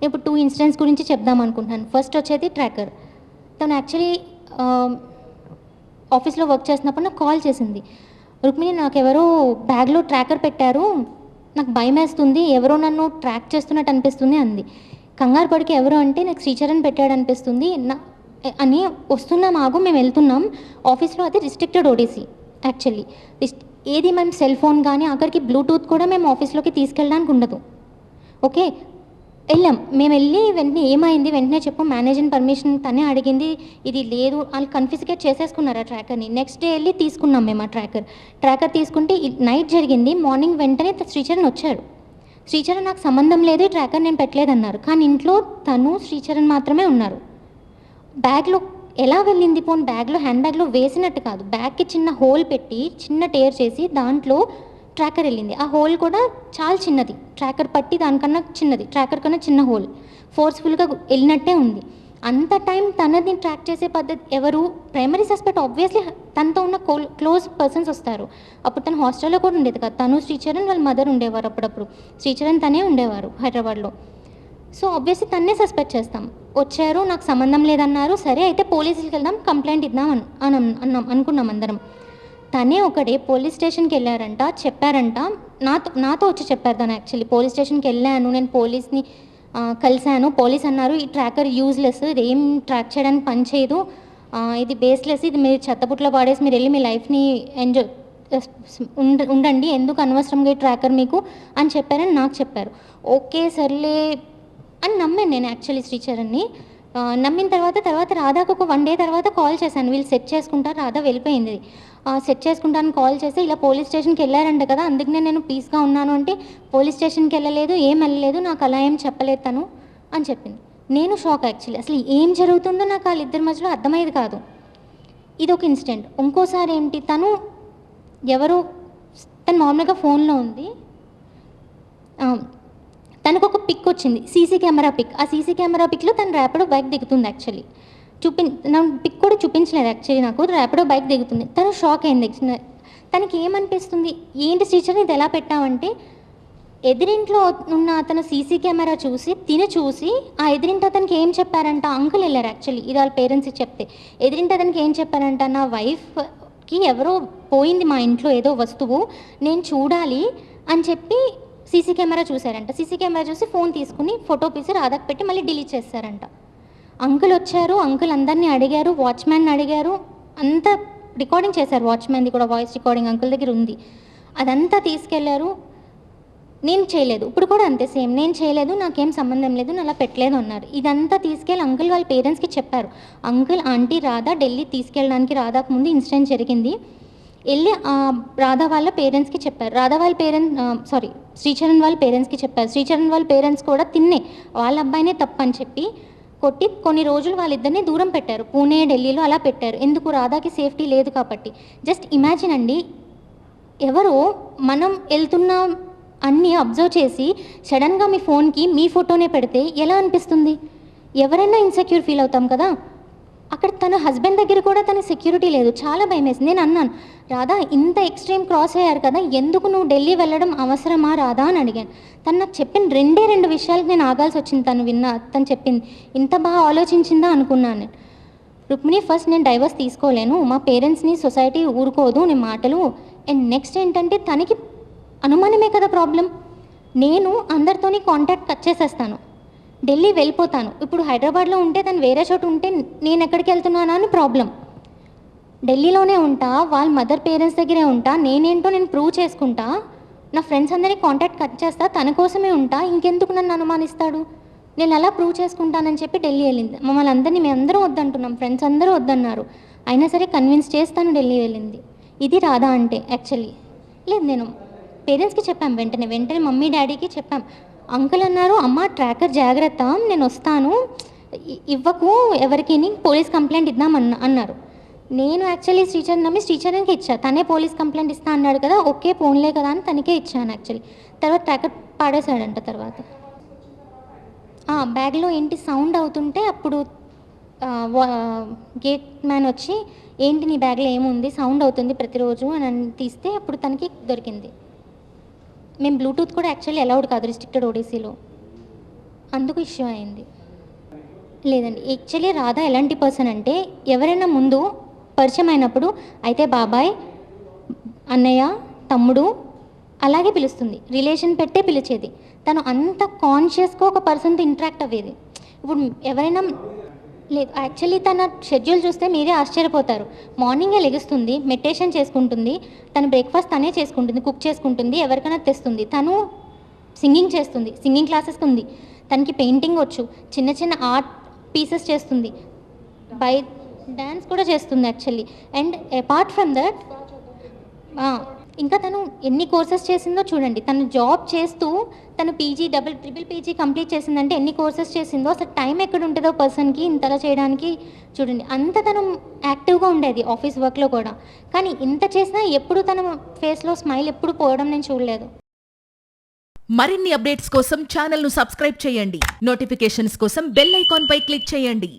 ఇప్పుడు 2 ఇన్సిడెంట్స్ గురించి చెప్దాం అనుకుంటున్నాను. ఫస్ట్ వచ్చేది ట్రాకర్. తను యాక్చువల్లీ ఆఫీస్లో వర్క్ చేస్తున్నప్పుడు నాకు కాల్ చేసింది. రుక్మిణి, నాకెవరో బ్యాగ్లో ట్రాకర్ పెట్టారు, నాకు భయమేస్తుంది, ఎవరో నన్ను ట్రాక్ చేస్తున్నట్టు అనిపిస్తుంది అంది. కంగారు పడికి ఎవరు అంటే నాకు శ్రీచరణ్ పెట్టాడు అనిపిస్తుంది అని వస్తున్నాం, ఆగు మేము వెళ్తున్నాం. ఆఫీస్లో అది రిస్ట్రిక్టెడ్ ఓడీసీ యాక్చువల్లీ. ఏది మేము సెల్ ఫోన్ కానీ అక్కడికి బ్లూటూత్ కూడా మేము ఆఫీస్లోకి తీసుకెళ్ళడానికి ఉండదు. ఓకే, వెళ్ళాం. మేము వెళ్ళి వెంటనే ఏమైంది వెంటనే చెప్పు, మేనేజర్ పర్మిషన్ తనే అడిగింది. ఇది లేదు వాళ్ళు కన్ఫిస్కేట్ చేసేసుకున్నారు ఆ ట్రాకర్ని. నెక్స్ట్ డే వెళ్ళి తీసుకున్నాం మేము ఆ ట్రాకర్ తీసుకుంటే నైట్ జరిగింది. మార్నింగ్ వెంటనే శ్రీచరణ్ వచ్చాడు. శ్రీచరణ్ నాకు సంబంధం లేదు, ఈ ట్రాకర్ నేను పెట్టలేదన్నారు. కానీ ఇంట్లో తను శ్రీచరణ్ మాత్రమే ఉన్నారు. బ్యాగ్లో ఎలా వెళ్ళింది ఫోన్? బ్యాగ్లో హ్యాండ్ బ్యాగ్లో వేసినట్టు కాదు, బ్యాగ్కి చిన్న హోల్ పెట్టి చిన్న టేర్ చేసి దాంట్లో ట్రాకర్ వెళ్ళింది. ఆ హోల్ కూడా చాలా చిన్నది, ట్రాకర్ పట్టి దానికన్నా చిన్నది, ట్రాకర్ కన్నా చిన్న హోల్, ఫోర్స్ఫుల్గా వెళ్ళినట్టే ఉంది. అంత టైం తనని ట్రాక్ చేసే పద్ధతి ఎవరు? ప్రైమరీ సస్పెక్ట్ ఆబ్వియస్లీ తనతో ఉన్న క్లోజ్ పర్సన్స్ వస్తారు. అప్పుడు తను హాస్టల్లో కూడా ఉండేది కదా, తను శ్రీచరణ్ వాళ్ళ మదర్ ఉండేవారు. అప్పుడప్పుడు శ్రీచరణ్ తనే ఉండేవారు హైదరాబాద్లో. సో ఆబ్వియస్లీ తన్నే సస్పెక్ట్ చేస్తాం. వచ్చారు, నాకు సంబంధం లేదన్నారు. సరే అయితే పోలీసులకి వెళ్దాం, కంప్లైంట్ ఇద్దాం అనుకున్నాం అందరం. తనే ఒకడే పోలీస్ స్టేషన్కి వెళ్ళారంట, చెప్పారంట. నాతో వచ్చి చెప్పారు తను. యాక్చువల్లీ పోలీస్ స్టేషన్కి వెళ్ళాను, నేను పోలీస్ని కలిశాను. పోలీస్ అన్నారు ఈ ట్రాకర్ యూజ్లెస్, ఇది ఏం ట్రాక్ చేయడానికి పని చేయదు, ఇది బేస్లెస్, ఇది మీరు చెత్తపుట్లో పాడేసి మీరు వెళ్ళి మీ లైఫ్ని ఎంజాయ్ ఉండండి, ఎందుకు అనవసరంగా ఈ ట్రాకర్ మీకు అని చెప్పారని నాకు చెప్పారు. ఓకే సర్లే అని నమ్మాను నేను యాక్చువల్లీ శ్రీచరణ్ని. నమ్మిన తర్వాత రాధాకు ఒక 1 డే తర్వాత కాల్ చేశాను, వీళ్ళు సెట్ చేసుకుంటారు, రాధా వెళ్ళిపోయింది. సెట్ చేసుకుంటాను కాల్ చేసి ఇలా పోలీస్ స్టేషన్కి వెళ్ళారంట కదా, అందుకనే నేను పీస్గా ఉన్నాను అంటే, పోలీస్ స్టేషన్కి వెళ్ళలేదు, ఏం వెళ్ళలేదు, నాకు అలా ఏం చెప్పలేదు తను అని చెప్పింది. నేను షాక్ యాక్చువల్లీ, అసలు ఏం జరుగుతుందో నాకు వాళ్ళిద్దరి మధ్యలో అర్థమయ్యేది కాదు. ఇది ఒక ఇన్సిడెంట్. ఇంకోసారి ఏంటి, తను నార్మల్గా ఫోన్లో ఉంది, తనకు ఒక పిక్ వచ్చింది, సీసీ కెమెరా పిక్. ఆ సీసీ కెమెరా పిక్లో తను ర్యాపిడో బైక్ దిగుతుంది యాక్చువల్లీ. నా పిక్ కూడా చూపించలేదు యాక్చువల్లీ, నాకు ర్యాపిడో బైక్ దిగుతుంది. తను షాక్ అయింది. తనకి ఏమనిపిస్తుంది, ఏంటి శ్రీచరణ్ ఇది ఎలా పెట్టామంటే, ఎదిరింట్లో ఉన్న అతను సీసీ కెమెరా చూసి ఆ ఎదిరింటి అతనికి ఏం చెప్పారంట, అంకుల్ వెళ్ళారు యాక్చువల్లీ, ఇది వాళ్ళ పేరెంట్స్కి చెప్తే. ఎదిరింటి అతనికి ఏం చెప్పారంట, నా వైఫ్కి ఎవరో పోయింది మా ఇంట్లో ఏదో వస్తువు, నేను చూడాలి అని చెప్పి సీసీ కెమెరా చూశారంట. సీసీ కెమెరా చూసి ఫోన్ తీసుకుని ఫోటో తీసి రాధాకు పెట్టి మళ్ళీ డిలీట్ చేశారంట. అంకుల్ వచ్చారు, అంకుల్ అందరినీ అడిగారు, వాచ్మ్యాన్ని అడిగారు, అంతా రికార్డింగ్ చేశారు. వాచ్మ్యాన్ది కూడా వాయిస్ రికార్డింగ్ అంకుల్ దగ్గర ఉంది. అదంతా తీసుకెళ్లారు. నేను చేయలేదు, ఇప్పుడు కూడా అంతే సేమ్, నేను చేయలేదు, నాకేం సంబంధం లేదు, నేను అలా పెట్టలేదు అన్నారు. ఇదంతా తీసుకెళ్ళి అంకుల్ వాళ్ళ పేరెంట్స్కి చెప్పారు. అంకుల్ ఆంటీ రాధా ఢిల్లీ తీసుకెళ్ళడానికి రాధాకు ముందు ఇన్సిడెంట్ జరిగింది, వెళ్ళి రాధా వాళ్ళ పేరెంట్స్కి చెప్పారు. రాధా వాళ్ళ శ్రీచరణ్ వాళ్ళ పేరెంట్స్కి చెప్పారు. శ్రీచరణ్ వాళ్ళ పేరెంట్స్ కూడా వాళ్ళ అబ్బాయినే తప్పని చెప్పి కొట్టి కొన్ని రోజులు వాళ్ళిద్దరిని దూరం పెట్టారు, పూణే ఢిల్లీలో అలా పెట్టారు. ఎందుకు? రాధాకి సేఫ్టీ లేదు కాబట్టి. జస్ట్ ఇమాజిన్ అండి, ఎవరో మనం వెళ్తున్న అన్నీ అబ్జర్వ్ చేసి సడన్గా మీ ఫోన్కి మీ ఫోటోనే పెడితే ఎలా అనిపిస్తుంది? ఎవరైనా ఇన్సెక్యూర్ ఫీల్ అవుతాం కదా. అక్కడ తన హస్బెండ్ దగ్గర కూడా తన సెక్యూరిటీ లేదు, చాలా భయం వేసింది. నేను అన్నాను, రాధా ఇంత ఎక్స్ట్రీమ్ క్రాస్ అయ్యారు కదా, ఎందుకు నువ్వు ఢిల్లీ వెళ్ళడం అవసరమా రాధా అని అడిగాను. తను నాకు చెప్పిన 2 విషయాలకు నేను ఆగాల్సి వచ్చింది. తను చెప్పింది ఇంత బాగా ఆలోచించిందా అనుకున్నాను నేను. రుక్మిణి, ఫస్ట్ నేను డైవర్స్ తీసుకోలేను, మా పేరెంట్స్ని సొసైటీ ఊరుకోదు నీ మాటలు. అండ్ నెక్స్ట్ ఏంటంటే తనకి అనుమానమే కదా ప్రాబ్లం. నేను అందరితోని కాంటాక్ట్ కట్ చేసేస్తాను, ఢిల్లీ వెళ్ళిపోతాను. ఇప్పుడు హైదరాబాద్లో ఉంటే తను వేరే చోట ఉంటే నేను ఎక్కడికి వెళ్తున్నానా అని ప్రాబ్లం. ఢిల్లీలోనే ఉంటా, వాళ్ళ మదర్ పేరెంట్స్ దగ్గరే ఉంటా, నేనేంటో నేను ప్రూవ్ చేసుకుంటా, నా ఫ్రెండ్స్ అందరినీ కాంటాక్ట్ కట్ చేస్తా, తన కోసమే ఉంటా, ఇంకెందుకు నన్ను అనుమానిస్తాడు, నేను అలా ప్రూవ్ చేసుకుంటానని చెప్పి ఢిల్లీ వెళ్ళింది. మమ్మల్ని అందరినీ మేము అందరూ వద్దంటున్నాం, ఫ్రెండ్స్ అందరూ వద్దన్నారు, అయినా సరే కన్విన్స్ చేస్తాను ఢిల్లీ వెళ్ళింది. ఇది రాధా అంటే యాక్చువల్లీ. లేదు, నేను పేరెంట్స్కి చెప్పాం, వెంటనే మమ్మీ డాడీకి చెప్పాం. అంకుల్ అన్నారు, అమ్మ ట్రాకర్ జాగ్రత్త, నేను వస్తాను, ఇవ్వకు ఎవరికి, పోలీస్ కంప్లైంట్ ఇద్దాం అన్నారు. నేను యాక్చువల్లీ శ్రీచరణ్కి ఇచ్చా, తనే పోలీస్ కంప్లైంట్ ఇస్తా అన్నాడు కదా, ఓకే పోన్లే కదా అని తనకే ఇచ్చాను యాక్చువల్లీ. తర్వాత ట్రాకర్ పాడేశాడంట. తర్వాత బ్యాగ్లో ఏంటి సౌండ్ అవుతుంటే అప్పుడు గేట్ మ్యాన్ వచ్చి, ఏంటి నీ బ్యాగ్లో ఏముంది, సౌండ్ అవుతుంది ప్రతిరోజు అని తీస్తే అప్పుడు తనకి దొరికింది. మేము బ్లూటూత్ కూడా యాక్చువల్లీ అలౌడ్ కాదు రిస్ట్రిక్టెడ్ ఓడీసీలో. అందుకు ఇష్యూ అయింది. లేదండి, యాక్చువల్లీ రాధా ఎలాంటి పర్సన్ అంటే ఎవరైనా ముందు పరిచయం అయినప్పుడు అయితే బాబాయ్, అన్నయ్య, తమ్ముడు అలాగే పిలుస్తుంది. రిలేషన్ పెట్టే పిలిచేది. తను అంత కాన్షియస్గా ఒక పర్సన్తో ఇంటరాక్ట్ అయ్యేది. ఇప్పుడు ఎవరైనా లేదు, యాక్చువల్లీ తన షెడ్యూల్ చూస్తే మీరే ఆశ్చర్యపోతారు. మార్నింగే లెగుస్తుంది, మెడిటేషన్ చేసుకుంటుంది, తను బ్రేక్ఫాస్ట్ తనే చేసుకుంటుంది, కుక్ చేసుకుంటుంది, ఎవరికైనా తెస్తుంది. తను సింగింగ్ చేస్తుంది, సింగింగ్ క్లాసెస్కి ఉంది. తనకి పెయింటింగ్ వచ్చు, చిన్న చిన్న ఆర్ట్ పీసెస్ చేస్తుంది, బై డ్యాన్స్ కూడా చేస్తుంది actually. And apart from that ఇంకా తను ఎన్ని కోర్సెస్ చేసిందో చూడండి. తను జాబ్ చేస్తూ తను పీజీ ట్రిపుల్ పీజీ కంప్లీట్ చేసిందంటే ఎన్ని కోర్సెస్ చేసిందో. అసలు టైం ఎక్కడ ఉంటుందో పర్సన్కి ఇంతలా చేయడానికి చూడండి. అంత తను యాక్టివ్గా ఉండేది ఆఫీస్ వర్క్లో కూడా. కానీ ఇంత చేసినా ఎప్పుడు తన ఫేస్లో స్మైల్ ఎప్పుడు పోవడం నేను చూడలేదు. మరిన్ని అప్డేట్స్ కోసం ఛానల్ను సబ్స్క్రైబ్ చేయండి. నోటిఫికేషన్స్ కోసం బెల్ ఐకాన్ పై క్లిక్ చేయండి.